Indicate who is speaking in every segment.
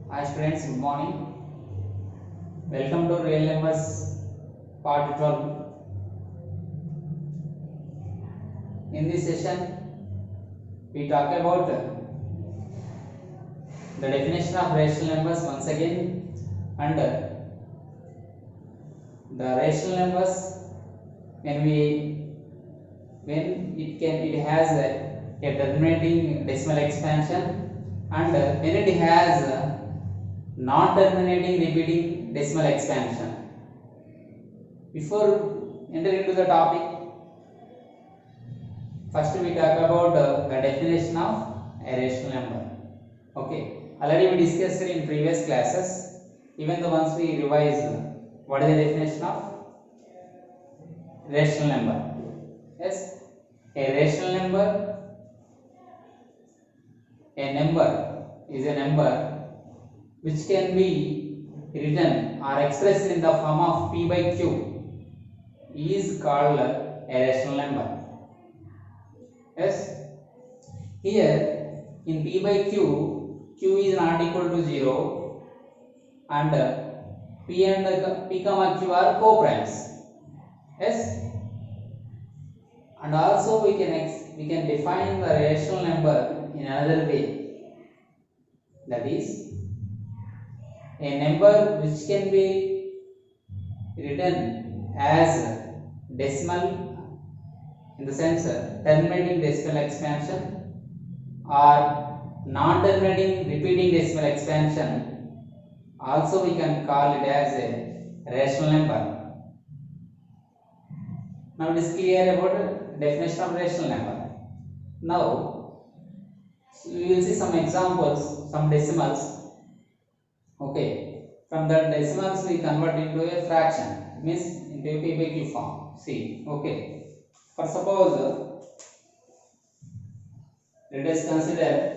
Speaker 1: Hi students, good morning. Welcome to Real Numbers Part 12. In this session, we talk about the definition of rational numbers once again, and the rational numbers when it has a terminating decimal expansion, and when it has non-terminating repeating decimal expansion. Before entering into the topic, first we talk about the definition of a rational number. Okay, already we discussed it in previous classes. Even though once we revise what is the definition of rational number. Yes, a rational number, a number is a number which can be written or expressed in the form of p by q is called a rational number. Yes, here in p by q is not equal to 0, and p and p comma q are co-primes. Yes, and also we can define the rational number in another way, that is a number which can be written as decimal, in the sense terminating decimal expansion or non-terminating repeating decimal expansion. Also we can call it as a rational number. Now it is clear about the definition of rational number. Now we will see some examples, some decimals. Okay, from the decimals we convert into a fraction, means into a p by q form. See, okay, for suppose let us consider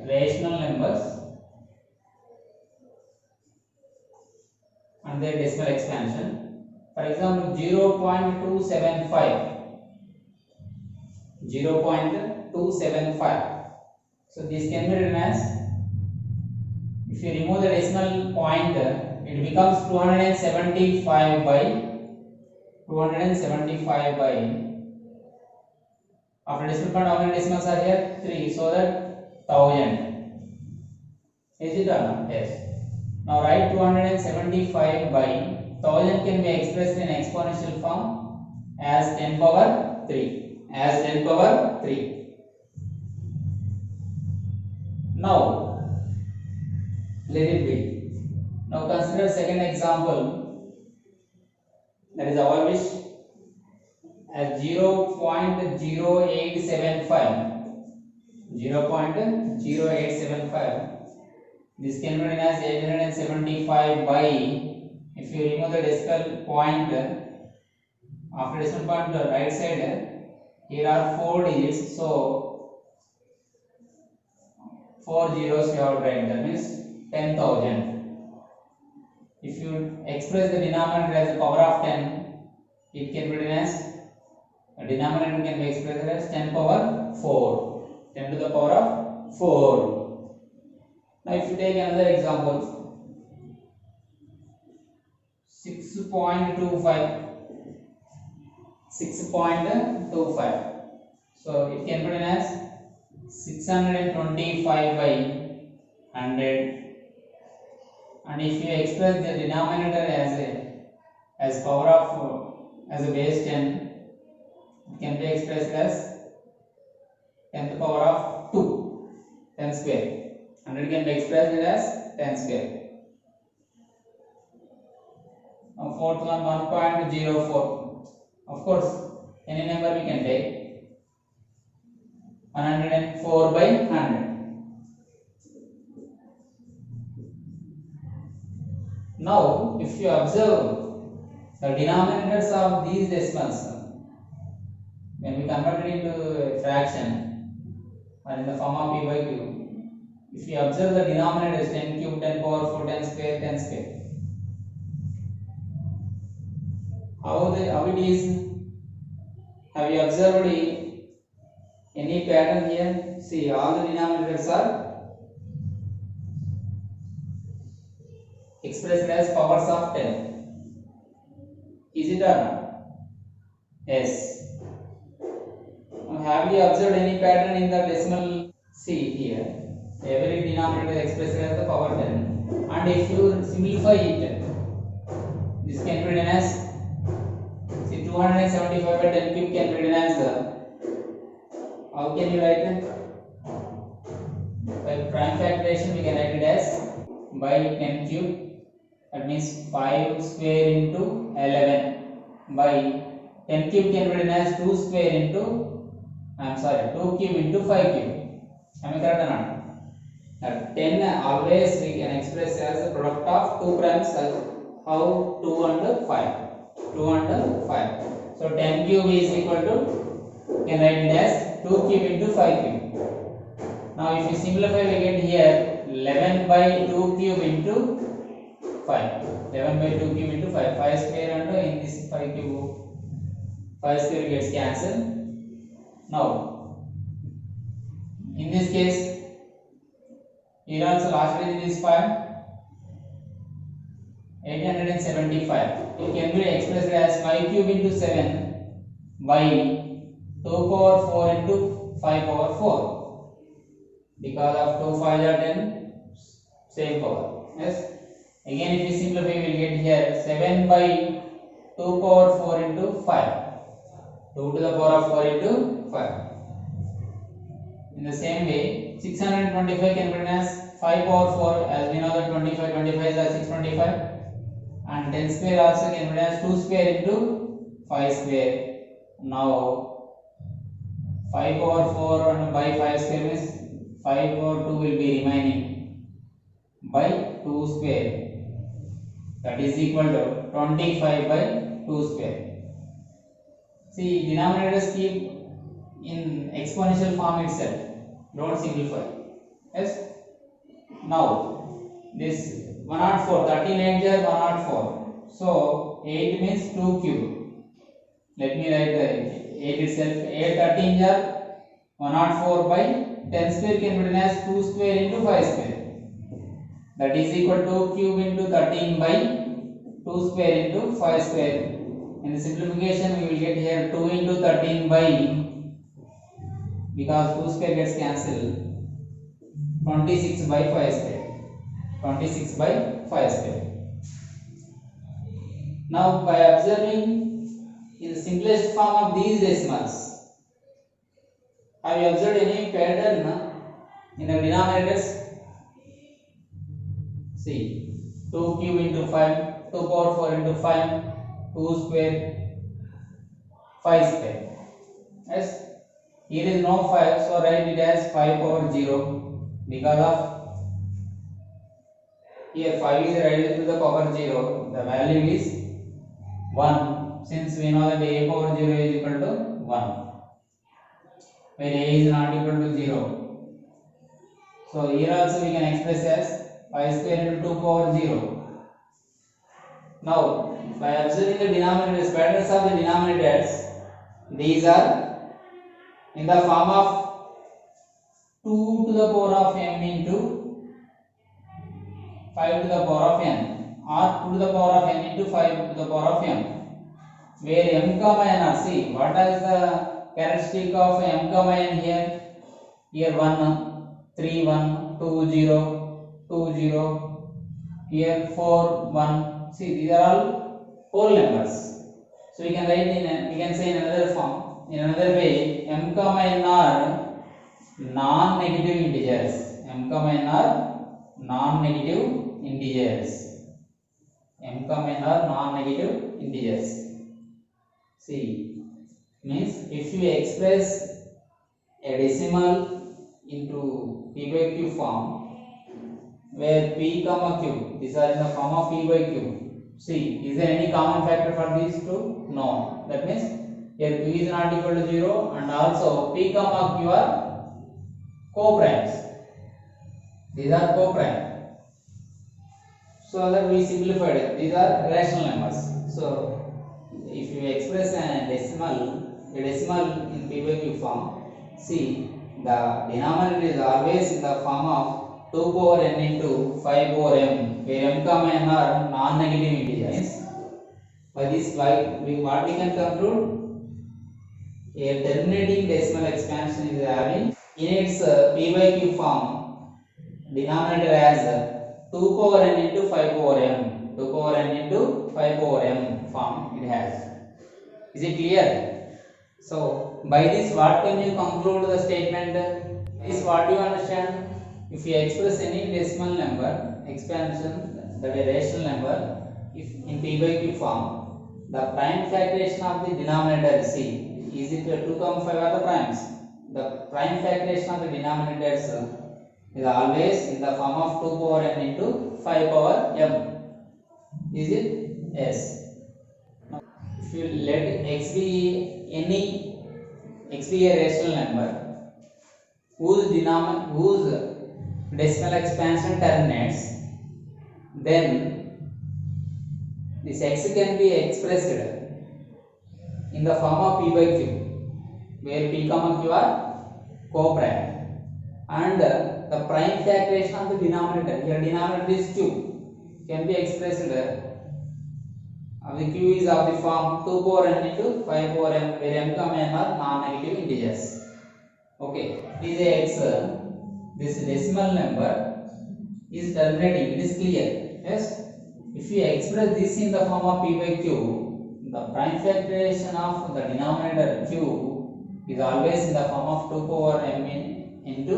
Speaker 1: rational numbers and their decimal expansion. For example, 0.275. 0.275. So this can be written as, if you remove the decimal point, it becomes 275 by 275 by, after decimal point how many decimals are here? 3, so that 1000. Is it or not? Yes. Now write 275 by 1000 can be expressed in exponential form as 10 power 3. As 10 power 3. Now let it be. Now consider second example, that is our wish, as 0.0875. 0.0875. This can be written as 875 by, if you remove the decimal point, after decimal point the right side, here are 4 digits, so 4 zeros you have to write, that means 10,000. If you express the denominator as the power of 10, it can be written as, the denominator can be expressed as 10 power 4. 10 to the power of 4. Now if you take another example, 6.25. 6.25. So it can be written as 625 by 100. And if you express the denominator as power of as a base 10, it can be expressed as 10 to the power of 2, 10 square. 100 can be expressed as 10 square. Now fourth one, 1.04. Of course, any number we can take. 104 by 100. Now, if you observe the denominators of these decimals, when we convert it into a fraction or in the form of p by q, if you observe the denominators 10 cube, 10 power 4, 10 square, 10 square, how it is? Have you observed Any pattern here? See, all the denominators are expressed as powers of 10. Is it or not? Yes. Have you observed any pattern in the decimal? See here, every denominator is expressed as the power 10, and if you simplify it, this can be written as, see, 275 by 10 cube can be written as how can you write it? By prime factorization we can write it as by 10 cube, that means 5 square into 11 by 10 cube can be written as 2 square into, 2 cube into 5 cube. Am I correct or not? 10 always we can express as a product of two primes, how 2 and 5. 2 and 5. So 10 cube is equal to, can write it as 2 cube into 5 cube. Now if you simplify we get here 11 by 2 cube into 5. 11 by 2 cube into 5. 5 square and in this 5 cube, 5 square gets cancelled. Now in this case, here also last digit is 5, 875. It can be expressed as 5 cube into 7 by 2 power 4 into 5 power 4. Because of 2 5 are 10, same power. Yes. Again, if we simplify, we will get here 7 by 2 power 4 into 5. 2 to the power of 4 into 5. In the same way, 625 can be written as 5 power 4, as we know that 25 is 625, and 10 square also can be written as 2 square into 5 square. Now 5 power 4 and by 5 square means 5 power 2 will be remaining by 2 square, that is equal to 25 by 2 square. See, denominators keep in exponential form itself, don't simplify. Yes. Now this 104, 13 8 is 104, so 8 means 2 cube. Let me write the 8 itself. 8 13 is 104 by 10 square can be written as 2 square into 5 square, that is equal to 2 cube into 13 by 2 square into 5 square. In the simplification we will get here 2 into 13 by, because 2 square gets cancelled, 26 by 5 square. 26 by 5 square. Now by observing in the simplest form of these decimals, have you observed any pattern in the denominators? See, 2 cube into 5, 2 power 4 into 5, 2 square, 5 square. Yes. Here is no 5, so write it as 5 power 0, because of here 5 is raised to the power 0, the value is 1, since we know that a power 0 is equal to 1, where a is not equal to 0. So here also we can express as 5 square into 2 power 0. Now by observing the denominators, patterns of the denominators, these are in the form of 2 to the power of m into 5 to the power of n, or 2 to the power of n into 5 to the power of m, where m comma n are, see what is the characteristic of m comma n here? Here 1 3 1 2 0 2 0, here 4 1. See, these are all whole numbers. So we can write we can say in another form, in another way, m comma n are non-negative integers. M comma n are non-negative integers. M comma n are non-negative integers. See, means if you express a decimal into p by q form, where p comma q, these are in the form of p by q. See, is there any common factor for these two? No. That means here q is not equal to 0, and also p comma q are co-primes. These are co-prime. So that we simplified it. These are rational numbers. So if you express a decimal in p by q form, See, the denominator is always in the form of 2 power n into 5 power m, where m comma n are non-negative integers. By this, what we can conclude? A terminating decimal expansion is having in its p by q form denominator as 2 power n into 5 power m. 2 power n into 5 power m form it has. Is it clear? So, by this, what can you conclude the statement? Is what you understand? If you express any decimal number expansion, that is rational number, if in p by q form, the prime factorization of the denominator c is equal to 2, 5 are the primes. The prime factorization of the denominators is always in the form of 2 power n into 5 power m. Is it? Yes. If you let x be a rational number whose decimal expansion terminates, then this x can be expressed in the form of p by q, where p comma q are co-prime, and the prime factorization of the denominator, here denominator is q, can be expressed the q is of the form 2 power n into 5 power m, where m comma n are non-negative integers. Okay, it is a x. This decimal number is terminating. It is clear. Yes. If you express this in the form of p by q, the prime factorization of the denominator q is always in the form of 2 power m into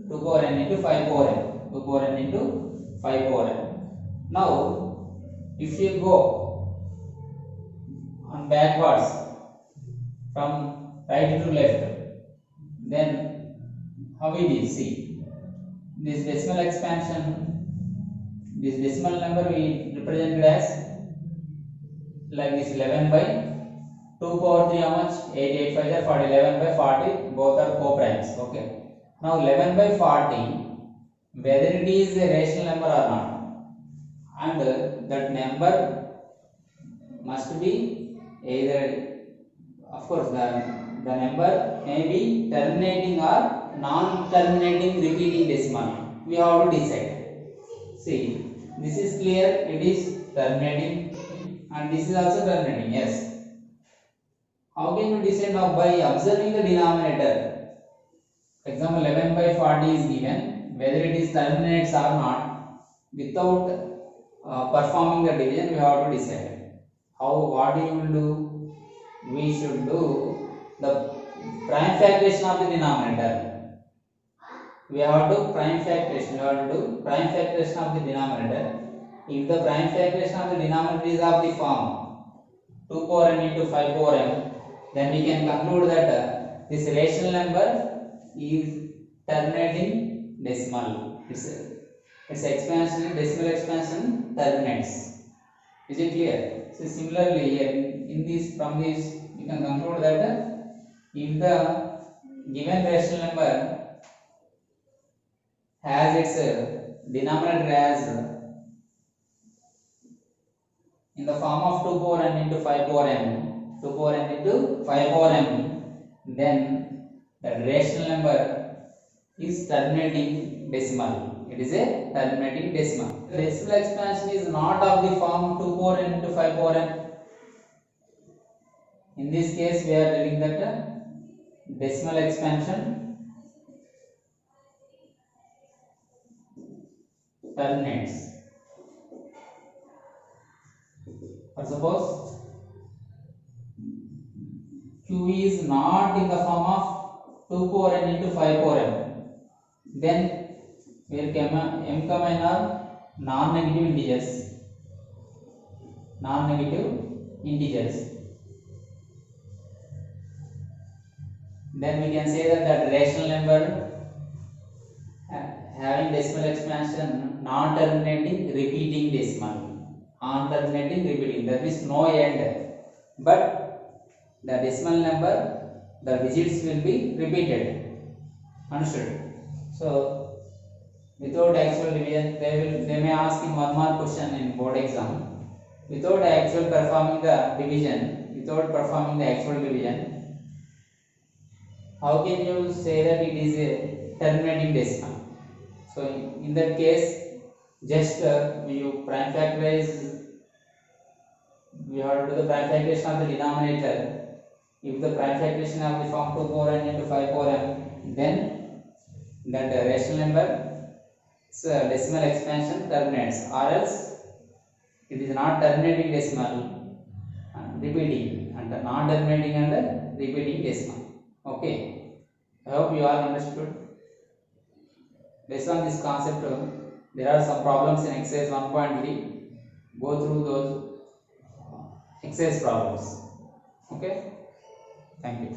Speaker 1: 2 power n into 5 power m. 2 power n into 5 power m. Now, if you go on backwards from right to left, then how it is? See, this decimal expansion, this decimal number we represented as like this 11 by 2 power 3, how much? 8, 8, 5 are 40, 11 by 40, both are co-primes. Okay. Now 11 by 40, whether it is a rational number or not, and that number must be either, of course, the number may be terminating or non-terminating repeating decimal. We have to decide. See, this is clear. It is terminating, and this is also terminating. Yes. How can you decide now? By observing the denominator. Example 11 by 40 is given. Whether it is terminates or not, without performing the division, we have to decide. How? What you will do? We should do the prime factorization of the denominator. We have to prime factorization. We have to do prime factorization of the denominator. If the prime factorization of the denominator is of the form 2 power n into 5 power m, then we can conclude that this rational number is terminating decimal. Its expansion, decimal expansion terminates. Is it clear? So similarly, in this, from this, we can conclude that if the given rational number has its denominator as in the form of 2 power n into 5 power m, 2 power n into 5 power m, then the rational number is terminating decimal. It is a terminating decimal. The decimal expansion is not of the form 2 power n into 5 power m. In this case, we are telling that decimal expansion terminates. Or suppose q is not in the form of 2 power n into 5 power m, then where m comma n are non-negative integers. Non-negative integers. Then we can say that rational number having decimal expansion non-terminating repeating decimal. Non-terminating repeating. There is no end. But the decimal number, the digits will be repeated. Understood? So, without actual division, they may ask in one more question in board exam. Without actual performing the division, without performing the actual division, how can you say that it is a terminating decimal? So in that case, just you prime factorize, we have to do the prime factorization of the denominator. If the prime factorization of the form 2 power n into 5 power m, then that rational number decimal expansion terminates, or else it is not terminating decimal, repeating, and non-terminating and repeating decimal. Okay, I hope you all understood. Based on this concept, there are some problems in exercise 1.3. Go through those exercise problems. Okay, thank you.